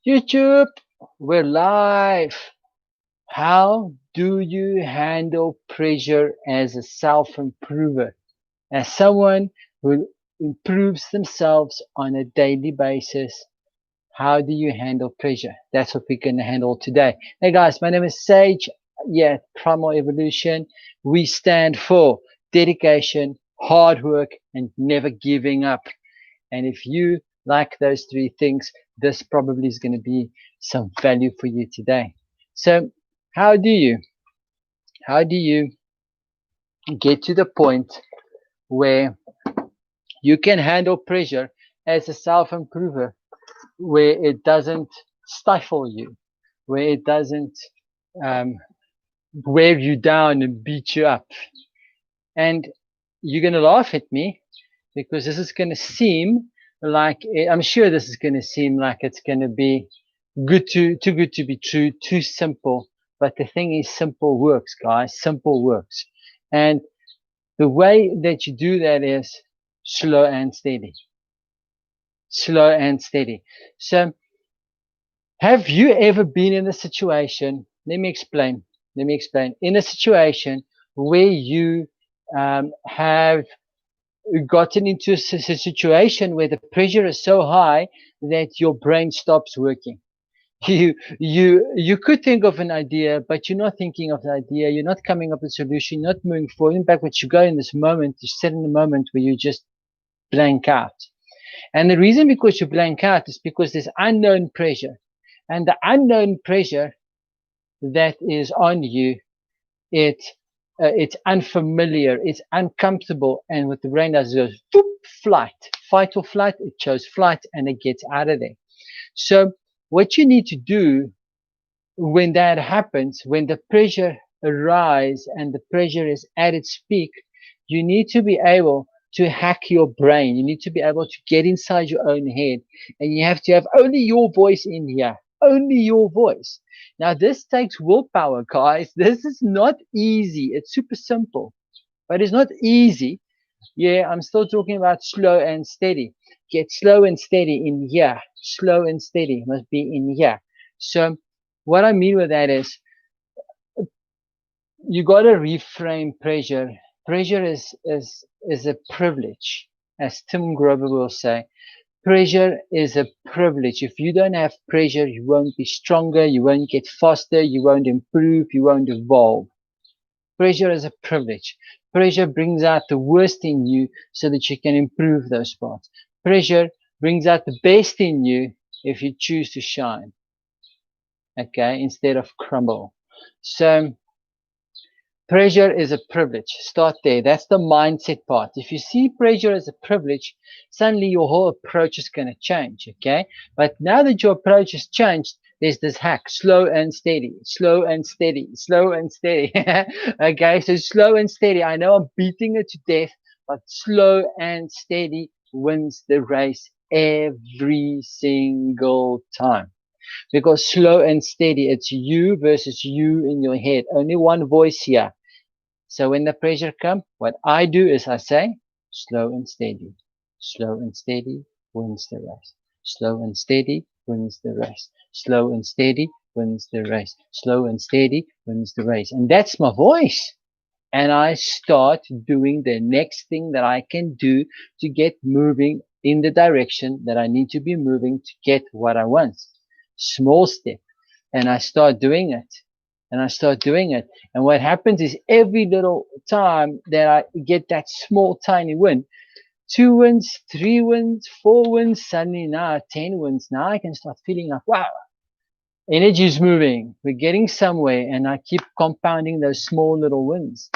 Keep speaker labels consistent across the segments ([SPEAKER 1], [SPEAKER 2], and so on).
[SPEAKER 1] YouTube, we're live. How do you handle pressure as a self improver? As someone who improves themselves on a daily basis, how do you handle pressure? That's what we're going to handle today. Hey guys, my name is Sage. Yeah, Primal Evolution. We stand for dedication, hard work, and never giving up. And if you like those three things, this probably is going to be some value for you today. So how do you, how do you get to the point where you can handle pressure as a self-improver, where it doesn't stifle you, where it doesn't um, wear you down and beat you up? And you're going to laugh at me because this is going to seem like, I'm sure this is going to seem like it's going to be too good to be true, too simple. But the thing is, simple works, guys. Simple works. And the way that you do that is slow and steady. Slow and steady. So have you ever been in a situation? Let me explain. Let me explain. In a situation where you have gotten into a situation where the pressure is so high that your brain stops working. You could think of an idea, but you're not thinking of the idea. You're not coming up with a solution. You're not moving forward. In fact, what you go in this moment, you sit in the moment where you just blank out. And the reason because you blank out is because there's unknown pressure, and the unknown pressure that is on you, it it's unfamiliar, it's uncomfortable, and what the brain does is goes, whoop, flight, fight or flight. It chose flight, and it gets out of there. So what you need to do when that happens, when the pressure arises and the pressure is at its peak, you need to be able to hack your brain. You need to be able to get inside your own head, and you have to have only your voice in here, only your voice. Now, this takes willpower, guys. This is not easy. It's super simple, but it's not easy. Yeah, I'm still talking about slow and steady. Get slow and steady in here. Slow and steady must be in here. So what I mean with that is you got to reframe pressure. Pressure is a privilege, as Tim Grover will say. Pressure is a privilege. If you don't have pressure, you won't be stronger, you won't get faster, you won't improve, you won't evolve. Pressure is a privilege. Pressure brings out the worst in you so that you can improve those parts. Pressure brings out the best in you if you choose to shine, okay, instead of crumble. So pressure is a privilege. Start there. That's the mindset part. If you see pressure as a privilege, suddenly your whole approach is going to change. Okay. But now that your approach has changed, there's this hack: slow and steady, slow and steady, slow and steady. Okay. So slow and steady. I know I'm beating it to death, but slow and steady wins the race every single time. Because slow and steady, it's you versus you in your head. Only one voice here. So when the pressure comes, what I do is I say, slow and steady. Slow and steady wins the race. Slow and steady wins the race. Slow and steady wins the race. Slow and steady wins the race. And that's my voice. And I start doing the next thing that I can do to get moving in the direction that I need to be moving to get what I want. Small step. And I start doing it. And I start doing it. And what happens is every little time that I get that small, tiny win, 2 wins, 3 wins, 4 wins, suddenly now 10 wins. Now I can start feeling like, wow, energy is moving. We're getting somewhere. And I keep compounding those small little wins.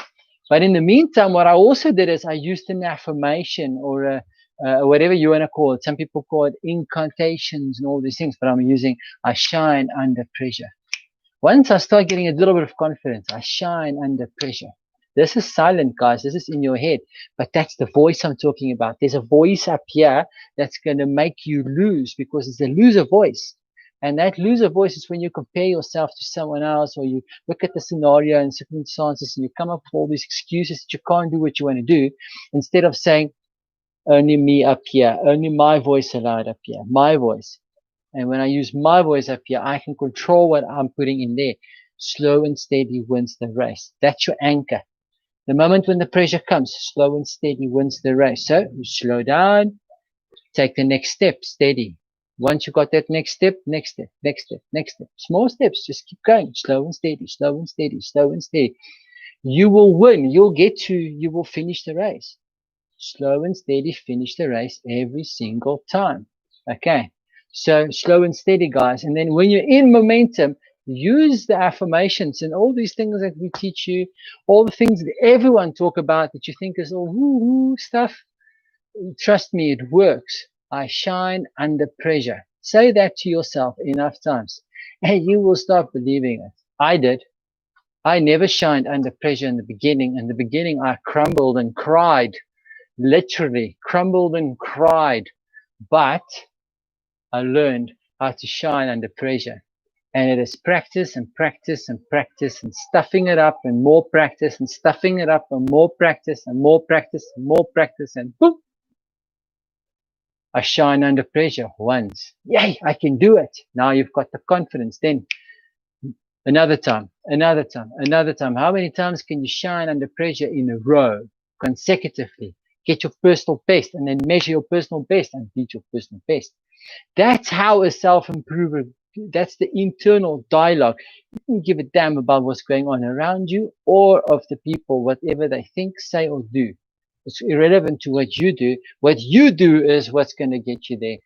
[SPEAKER 1] But in the meantime, what I also did is I used an affirmation or whatever you want to call it. Some people call it incantations and all these things, but I'm using I shine under pressure. Once I start getting a little bit of confidence, I shine under pressure. This is silent, guys. This is in your head, but that's the voice I'm talking about. There's a voice up here that's going to make you lose because it's a loser voice. And that loser voice is when you compare yourself to someone else or you look at the scenario and circumstances and you come up with all these excuses that you can't do what you want to do instead of saying, only me up here, only my voice allowed up here, my voice. And when I use my voice up here, I can control what I'm putting in there. Slow and steady wins the race. That's your anchor. The moment when the pressure comes, slow and steady wins the race. So you slow down, take the next step, steady. Once you got that next step, next step, next step, next step. Small steps, just keep going. Slow and steady, slow and steady, slow and steady. You will win. You will finish the race. Slow and steady, finish the race every single time. Okay. So slow and steady, guys. And then when you're in momentum, use the affirmations and all these things that we teach you, all the things that everyone talk about that you think is all woo-woo stuff. Trust me, it works. I shine under pressure. Say that to yourself enough times and you will start believing it. I did. I never shined under pressure in the beginning. In the beginning, I crumbled and cried, literally crumbled and cried. But I learned how to shine under pressure. And it is practice and practice and practice and stuffing it up and more practice and stuffing it up and more practice and more practice and more practice and boom, I shine under pressure once. Yay, I can do it. Now you've got the confidence. Then another time, another time, another time. How many times can you shine under pressure in a row, consecutively? Get your personal best and then measure your personal best and beat your personal best. That's how a self-improver, that's the internal dialogue. You can give a damn about what's going on around you or of the people, whatever they think, say, or do. It's irrelevant to what you do. What you do is what's going to get you there.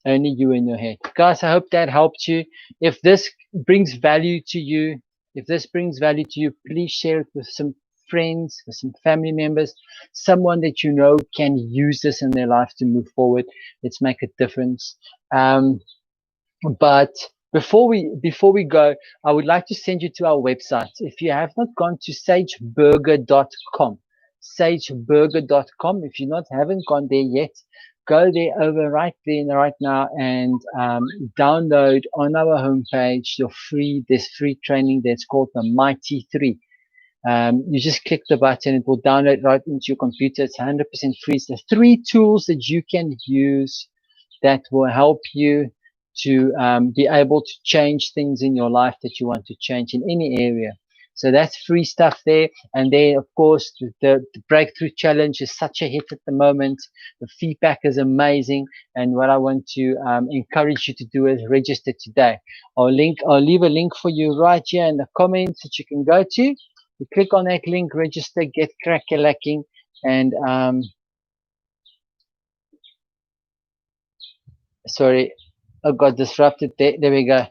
[SPEAKER 1] Only you in your head. Guys, I hope that helped you. If this brings value to you, please share it with some friends, with some family members, someone that you know can use this in their life to move forward. Let's make a difference. But before we go, I would like to send you to our website. If you have not gone to sageburger.com, sageburger.com, if you haven't gone there yet, go there over right there right now and download on our homepage there's free training that's called the Mighty 3. You just click the button, it will download right into your computer. It's 100% free. There's 3 tools that you can use that will help you to be able to change things in your life that you want to change in any area. So that's free stuff there. And then, of course, the Breakthrough Challenge is such a hit at the moment. The feedback is amazing. And what I want to encourage you to do is register today. I'll leave a link for you right here in the comments that you can go to. You click on that link, register, get crack-a-lacking, and sorry, I got disrupted there. There we go.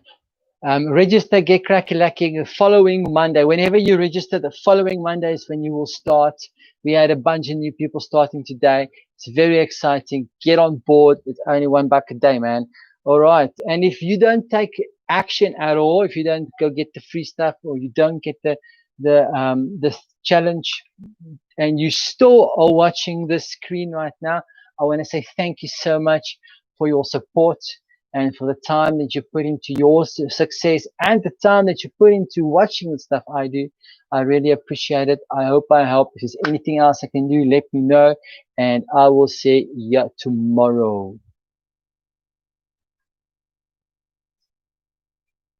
[SPEAKER 1] Register, get crack-a-lacking the following Monday. Whenever you register, the following Monday is when you will start. We had a bunch of new people starting today. It's very exciting. Get on board. It's only $1 a day, man. All right. And if you don't take action at all, if you don't go get the free stuff or you don't get the challenge and you still are watching this screen right now, I want to say thank you so much for your support and for the time that you put into your success and the time that you put into watching the stuff I do. I really appreciate it. I hope I help. If there's anything else I can do, let me know, and I will see you tomorrow.